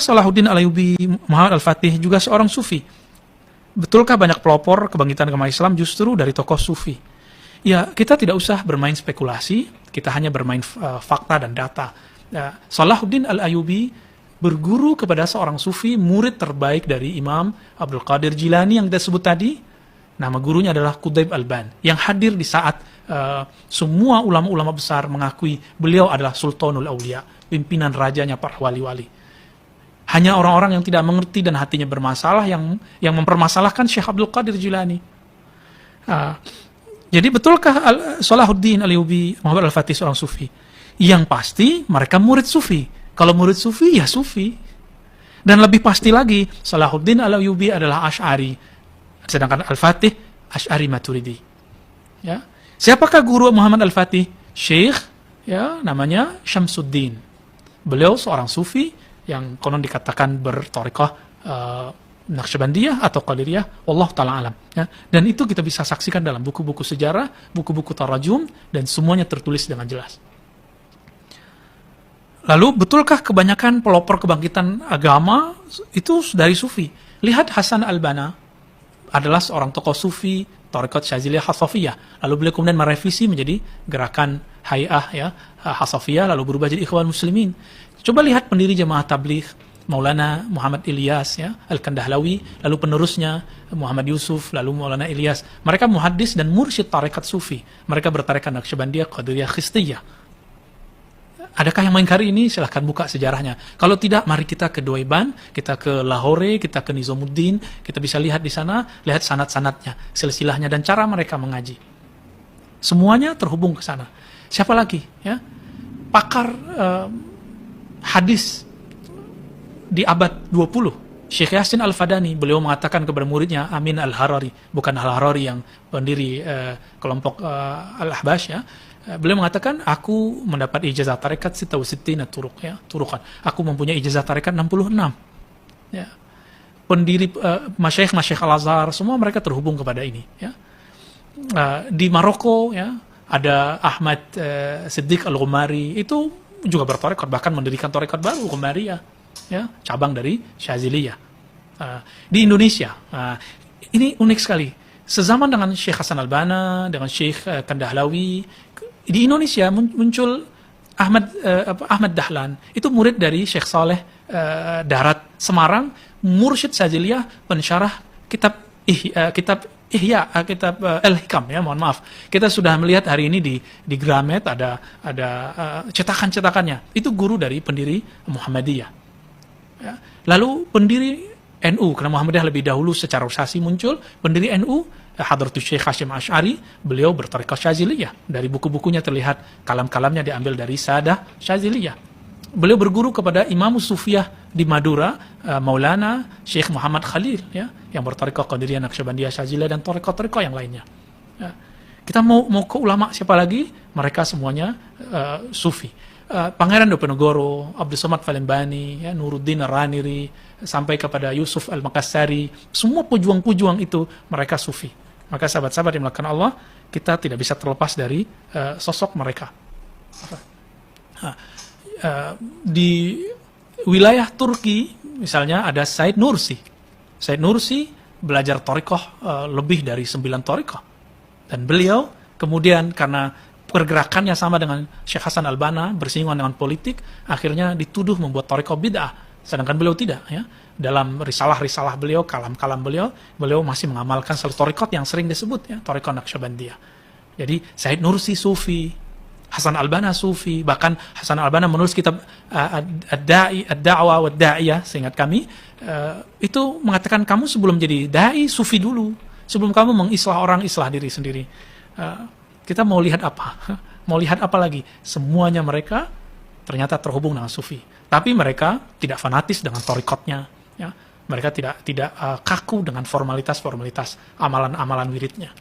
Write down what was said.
Salahuddin Al-Ayyubi Muhammad Al-Fatih juga seorang sufi? Betulkah banyak pelopor kebangkitan agama Islam justru dari tokoh sufi? Ya, kita tidak usah bermain spekulasi, kita hanya bermain fakta dan data. Salahuddin Al-Ayyubi berguru kepada seorang sufi, murid terbaik dari Imam Abdul Qadir Jilani yang kita sebut tadi. Nama gurunya adalah Qutb Alban, yang hadir di saat semua ulama-ulama besar mengakui beliau adalah Sultanul Aulia, pimpinan rajanya para wali-wali. Hanya orang-orang yang tidak mengerti dan hatinya bermasalah yang mempermasalahkan Syekh Abdul Qadir Jilani. Jadi betulkah Salahuddin Al-Ayyubi Muhammad Al-Fatih seorang sufi? Yang pasti mereka murid sufi. Kalau murid sufi, ya sufi. Dan lebih pasti lagi, Salahuddin Al-Ayyubi adalah Asy'ari, sedangkan Al-Fatih Asy'ari Maturidi. Ya. Siapakah guru Muhammad Al-Fatih? Syekh, ya, namanya Syamsuddin. Beliau seorang sufi yang konon dikatakan berthariqah Naqsyabandiyah atau Qadiriyah, wallah ta'ala alam. Ya. Dan itu kita bisa saksikan dalam buku-buku sejarah, buku-buku tarajum, dan semuanya tertulis dengan jelas. Lalu, betulkah kebanyakan pelopor kebangkitan agama itu dari sufi? Lihat Hasan Al-Banna adalah seorang tokoh sufi, thariqat Syadziliyah Hasafiyah. Lalu beliau kemudian merevisi menjadi gerakan Hay'ah, ya, Hasafiyah, lalu berubah jadi Ikhwan Muslimin. Coba lihat pendiri Jamaah Tabligh, Maulana Muhammad Ilyas, ya, Al-Kandahlawi, lalu penerusnya Muhammad Yusuf, lalu Maulana Ilyas. Mereka muhaddis dan mursyid tarekat sufi. Mereka bertarekat Naqsyabandiyah, Qadiriyah, Khistiyah. Adakah yang mengingkari ini? Silahkan buka sejarahnya. Kalau tidak, mari kita ke Doiban, kita ke Lahore, kita ke Nizamuddin, kita bisa lihat di sana, lihat sanad-sanadnya, silsilahnya, dan cara mereka mengaji. Semuanya terhubung ke sana. Siapa lagi? Ya? Pakar hadis di abad 20, Syekh Yasin Al-Fadani, beliau mengatakan kepada muridnya, Amin Al-Harari, bukan Al-Harari yang pendiri kelompok Al-Ahbash, ya. Beliau mengatakan, aku mendapat ijazah tarekat 66 turuq, ya, turuqan. Aku mempunyai ijazah tarekat 66. Ya. Pendiri masyayikh Al-Azhar, semua mereka terhubung kepada ini, ya. Di Maroko, ya, ada Ahmad Siddiq Al-Ghumari, itu juga bertarekat, bahkan mendirikan tarekat baru, Ghumariyah, ya, cabang dari Syadziliyah. Di Indonesia, ini unik sekali. Sezaman dengan Syekh Hasan Al-Banna, dengan Syekh Kandahlawi, di Indonesia muncul Ahmad Dahlan, itu murid dari Syekh Saleh Darat Semarang, mursyid Syadziliyah, pensyarah kitab Al-Hikam, ya, mohon maaf. Kita sudah melihat hari ini di Gramet ada cetakan-cetakannya. Itu guru dari pendiri Muhammadiyah. Ya. Lalu pendiri NU, karena Muhammadiyah lebih dahulu secara organisasi muncul, pendiri NU Hadratus Syekh Hasyim Asy'ari, beliau bertarekat Syadziliyah. Dari buku-bukunya terlihat kalam-kalamnya diambil dari Sadah Syadziliyah. Beliau berguru kepada Imam Sufiyah di Madura, Maulana Syekh Muhammad Khalil, ya, yang bertarekat Qadiriyah, Naqsyabandiyah, Syadziliyah, dan tarekat-tarekat yang lainnya. Ya. Kita mau ke ulama siapa lagi? Mereka semuanya sufi. Pangeran Diponegoro, Abdul Somad Palembani, ya, Nuruddin Ar-Raniri, sampai kepada Yusuf Al-Makassari, semua pejuang-pejuang itu mereka sufi. Maka sahabat-sahabat yang melakukan Allah, kita tidak bisa terlepas dari sosok mereka. Di wilayah Turki, misalnya ada Said Nursi. Said Nursi belajar thariqah lebih dari 9 thariqah. Dan beliau kemudian karena pergerakannya sama dengan Syekh Hasan Al-Banna, bersinggungan dengan politik, akhirnya dituduh membuat thariqah bid'ah. Sedangkan beliau tidak, ya. Dalam risalah-risalah beliau, kalam-kalam beliau masih mengamalkan satu thariqat yang sering disebut, ya, thariqah Naqsyabandiyah. Jadi Said Nursi sufi, Hasan Al-Banna sufi, bahkan Hasan Al-Banna menulis kitab Ad-Da'wah wa Ad-Da'iyah, seingat kami, itu mengatakan kamu sebelum jadi dai sufi dulu, sebelum kamu mengislah orang, islah diri sendiri. Kita mau lihat apa? Mau lihat apa lagi? Semuanya mereka ternyata terhubung dengan sufi. Tapi mereka tidak fanatis dengan thariqatnya, ya. Mereka tidak kaku dengan formalitas-formalitas amalan-amalan wiridnya.